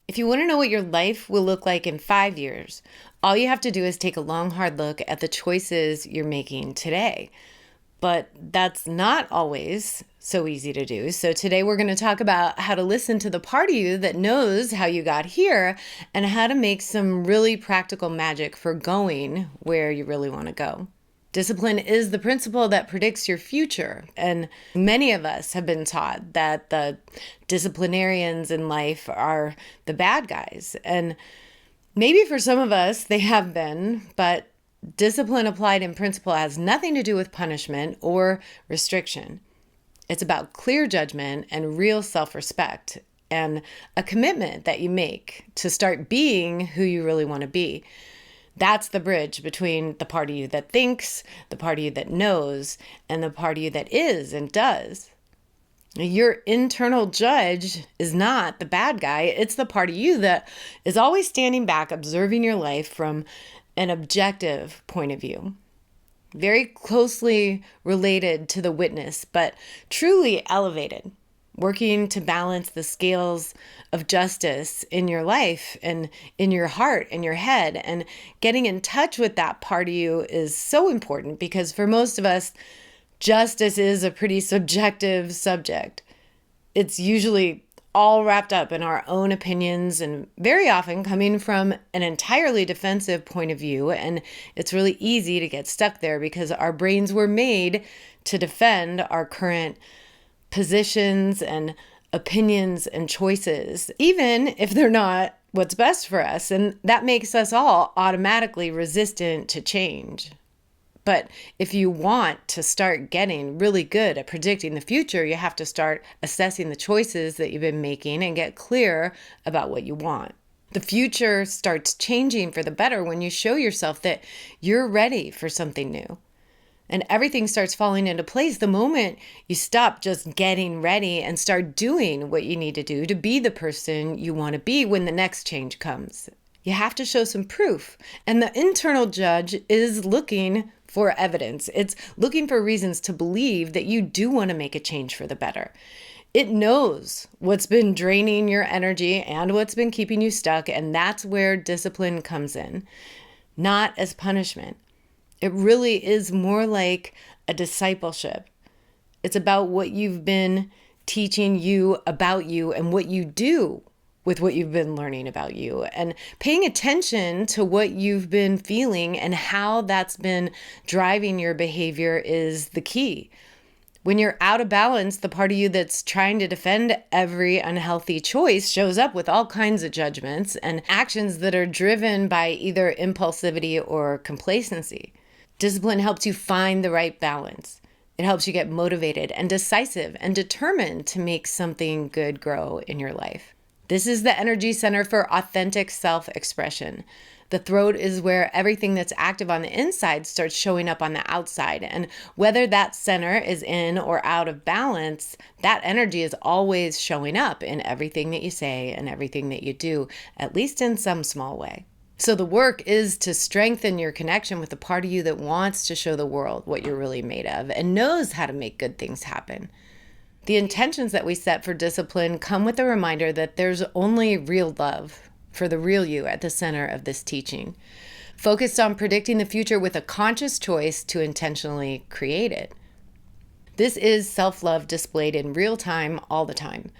If you want to know what your life will look like in 5 years, all you have to do is take a long, hard look at the choices you're making today. But that's not always so easy to do. So today we're going to talk about how to listen to the part of you that knows how you got here and how to make some really practical magic for going where you really want to go. Discipline is the principle that predicts your future. And many of us have been taught that the disciplinarians in life are the bad guys. And maybe for some of us, they have been, but discipline applied in principle has nothing to do with punishment or restriction. It's about clear judgment and real self-respect and a commitment that you make to start being who you really want to be. That's the bridge between the part of you that thinks, the part of you that knows, and the part of you that is and does. Your internal judge is not the bad guy. It's the part of you that is always standing back, observing your life from an objective point of view. Very closely related to the witness, but truly elevated. Working to balance the scales of justice in your life and in your heart and your head. And getting in touch with that part of you is so important because for most of us, justice is a pretty subjective subject. It's usually all wrapped up in our own opinions and very often coming from an entirely defensive point of view. And it's really easy to get stuck there because our brains were made to defend our current positions and opinions and choices, even if they're not what's best for us. And that makes us all automatically resistant to change. But if you want to start getting really good at predicting the future, you have to start assessing the choices that you've been making and get clear about what you want. The future starts changing for the better when you show yourself that you're ready for something new. And everything starts falling into place the moment you stop just getting ready and start doing what you need to do to be the person you want to be when the next change comes. You have to show some proof. And the internal judge is looking for evidence. It's looking for reasons to believe that you do want to make a change for the better. It knows what's been draining your energy and what's been keeping you stuck. And that's where discipline comes in, not as punishment. It really is more like a discipleship. It's about what you've been teaching you about you and what you do with what you've been learning about you and paying attention to what you've been feeling and how that's been driving your behavior is the key. When you're out of balance, the part of you that's trying to defend every unhealthy choice shows up with all kinds of judgments and actions that are driven by either impulsivity or complacency. Discipline helps you find the right balance. It helps you get motivated and decisive and determined to make something good grow in your life. This is the energy center for authentic self-expression. The throat is where everything that's active on the inside starts showing up on the outside. And whether that center is in or out of balance, that energy is always showing up in everything that you say and everything that you do, at least in some small way. So the work is to strengthen your connection with the part of you that wants to show the world what you're really made of and knows how to make good things happen. The intentions that we set for discipline come with a reminder that there's only real love for the real you at the center of this teaching, focused on predicting the future with a conscious choice to intentionally create it. This is self-love displayed in real time all the time.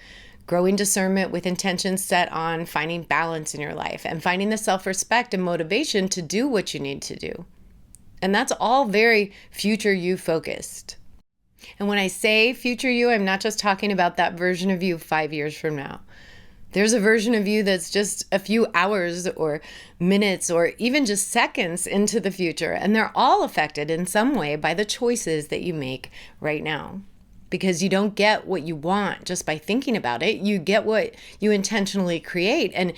Growing discernment with intentions set on finding balance in your life and finding the self-respect and motivation to do what you need to do. And that's all very future you focused. And when I say future you, I'm not just talking about that version of you 5 years from now. There's a version of you that's just a few hours or minutes or even just seconds into the future. And they're all affected in some way by the choices that you make right now. Because you don't get what you want just by thinking about it. You get what you intentionally create. And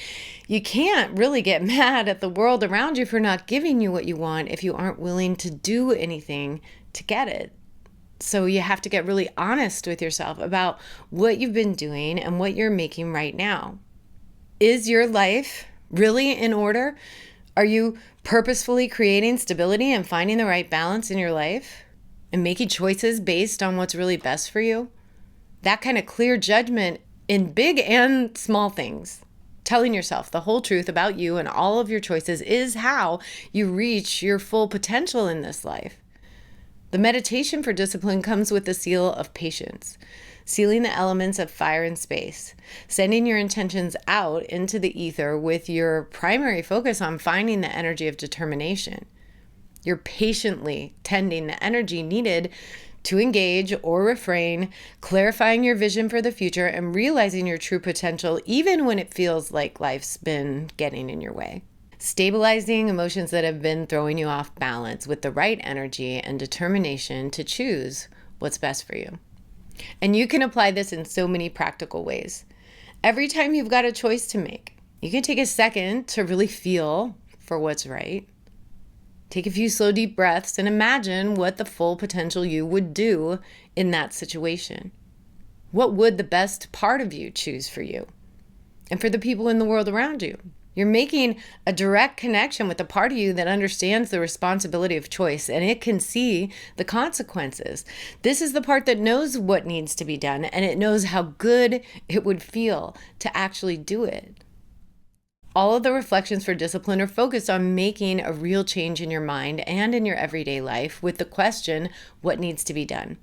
you can't really get mad at the world around you for not giving you what you want if you aren't willing to do anything to get it. So you have to get really honest with yourself about what you've been doing and what you're making right now. Is your life really in order? Are you purposefully creating stability and finding the right balance in your life and making choices based on what's really best for you? That kind of clear judgment in big and small things Telling yourself the whole truth about you and all of your choices is how you reach your full potential in this life. The meditation for discipline comes with the seal of patience, sealing the elements of fire and space, sending your intentions out into the ether with your primary focus on finding the energy of determination. You're patiently tending the energy needed to engage or refrain, clarifying your vision for the future and realizing your true potential, even when it feels like life's been getting in your way. Stabilizing emotions that have been throwing you off balance with the right energy and determination to choose what's best for you. And you can apply this in so many practical ways. Every time you've got a choice to make, you can take a second to really feel for what's right. Take a few slow, deep breaths and imagine what the full potential you would do in that situation. What would the best part of you choose for you and for the people in the world around you? You're making a direct connection with the part of you that understands the responsibility of choice, and it can see the consequences. This is the part that knows what needs to be done, and it knows how good it would feel to actually do it. All of the reflections for discipline are focused on making a real change in your mind and in your everyday life with the question, what needs to be done?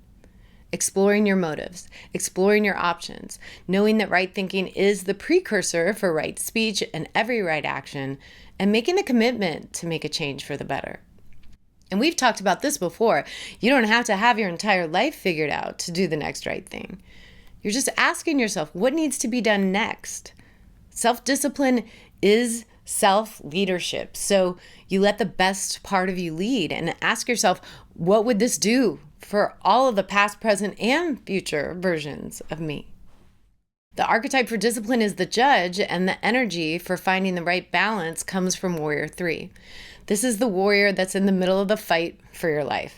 Exploring your motives, exploring your options, knowing that right thinking is the precursor for right speech and every right action, and making the commitment to make a change for the better. And we've talked about this before. You don't have to have your entire life figured out to do the next right thing. You're just asking yourself, what needs to be done next? Self-discipline is self-leadership. So you let the best part of you lead and ask yourself, what would this do for all of the past, present, and future versions of me? The archetype for discipline is the judge, and the energy for finding the right balance comes from warrior 3. This is the warrior that's in the middle of the fight for your life.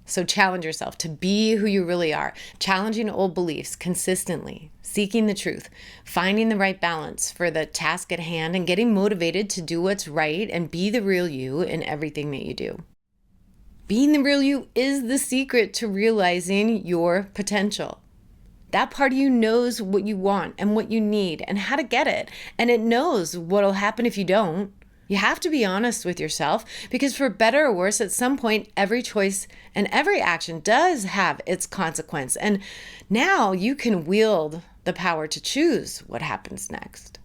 So challenge yourself to be who you really are, challenging old beliefs consistently, seeking the truth, finding the right balance for the task at hand, and getting motivated to do what's right and be the real you in everything that you do. Being the real you is the secret to realizing your potential. That part of you knows what you want and what you need and how to get it, and it knows what'll happen if you don't. You have to be honest with yourself because for better or worse, at some point, every choice and every action does have its consequence. And now you can wield the power to choose what happens next.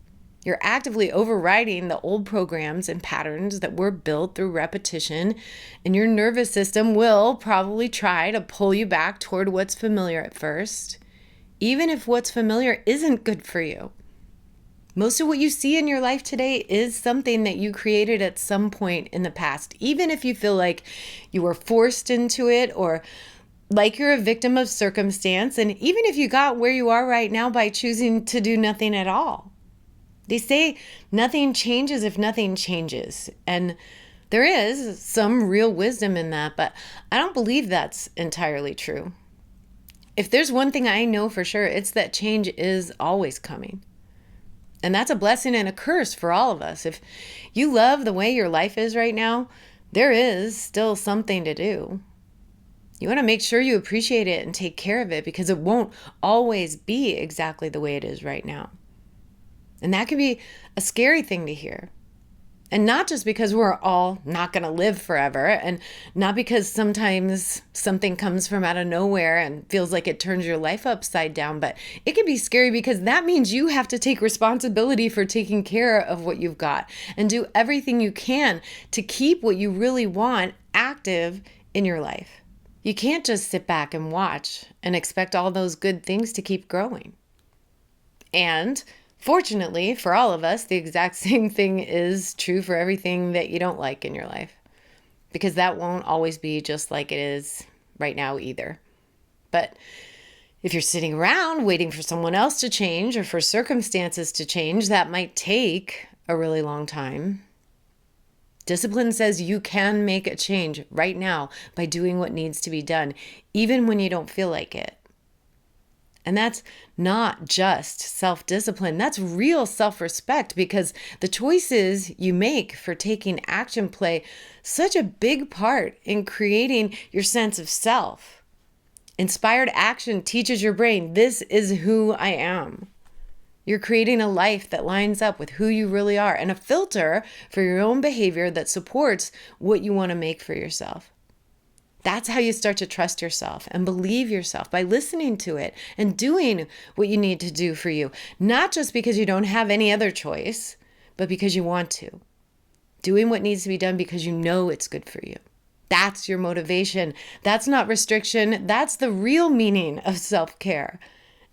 You're actively overriding the old programs and patterns that were built through repetition, and your nervous system will probably try to pull you back toward what's familiar at first, even if what's familiar isn't good for you. Most of what you see in your life today is something that you created at some point in the past, even if you feel like you were forced into it or like you're a victim of circumstance, and even if you got where you are right now by choosing to do nothing at all. They say nothing changes if nothing changes, and there is some real wisdom in that, but I don't believe that's entirely true. If there's one thing I know for sure, it's that change is always coming. And that's a blessing and a curse for all of us. If you love the way your life is right now, there is still something to do. You want to make sure you appreciate it and take care of it because it won't always be exactly the way it is right now. And that can be a scary thing to hear. And not just because we're all not going to live forever, and not because sometimes something comes from out of nowhere and feels like it turns your life upside down, but it can be scary because that means you have to take responsibility for taking care of what you've got and do everything you can to keep what you really want active in your life. You can't just sit back and watch and expect all those good things to keep growing. And fortunately, for all of us, the exact same thing is true for everything that you don't like in your life, because that won't always be just like it is right now either. But if you're sitting around waiting for someone else to change or for circumstances to change, that might take a really long time. Discipline says you can make a change right now by doing what needs to be done, even when you don't feel like it. And that's not just self-discipline. That's real self-respect, because the choices you make for taking action play such a big part in creating your sense of self. Inspired action teaches your brain, this is who I am. You're creating a life that lines up with who you really are and a filter for your own behavior that supports what you want to make for yourself. That's how you start to trust yourself and believe yourself, by listening to it and doing what you need to do for you. Not just because you don't have any other choice, but because you want to. Doing what needs to be done because you know it's good for you. That's your motivation. That's not restriction. That's the real meaning of self-care.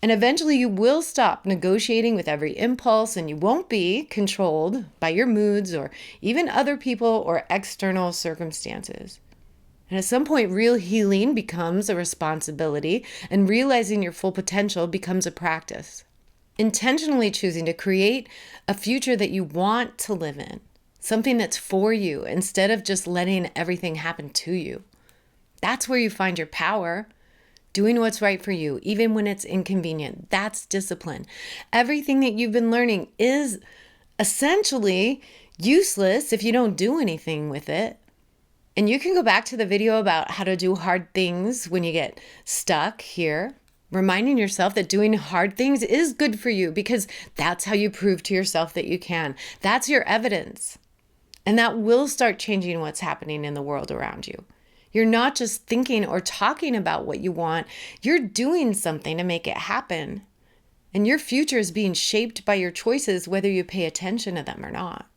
And eventually you will stop negotiating with every impulse, and you won't be controlled by your moods or even other people or external circumstances. And at some point, real healing becomes a responsibility, and realizing your full potential becomes a practice. Intentionally choosing to create a future that you want to live in, something that's for you, instead of just letting everything happen to you. That's where you find your power. Doing what's right for you, even when it's inconvenient. That's discipline. Everything that you've been learning is essentially useless if you don't do anything with it. And you can go back to the video about how to do hard things when you get stuck here, reminding yourself that doing hard things is good for you, because that's how you prove to yourself that you can. That's your evidence. And that will start changing what's happening in the world around you. You're not just thinking or talking about what you want, you're doing something to make it happen. And your future is being shaped by your choices, whether you pay attention to them or not.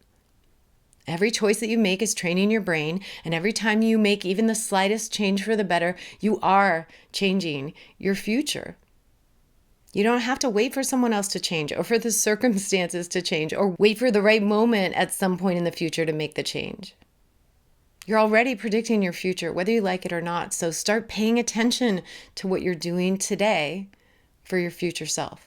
Every choice that you make is training your brain, and every time you make even the slightest change for the better, you are changing your future. You don't have to wait for someone else to change, or for the circumstances to change, or wait for the right moment at some point in the future to make the change. You're already predicting your future, whether you like it or not. So start paying attention to what you're doing today for your future self.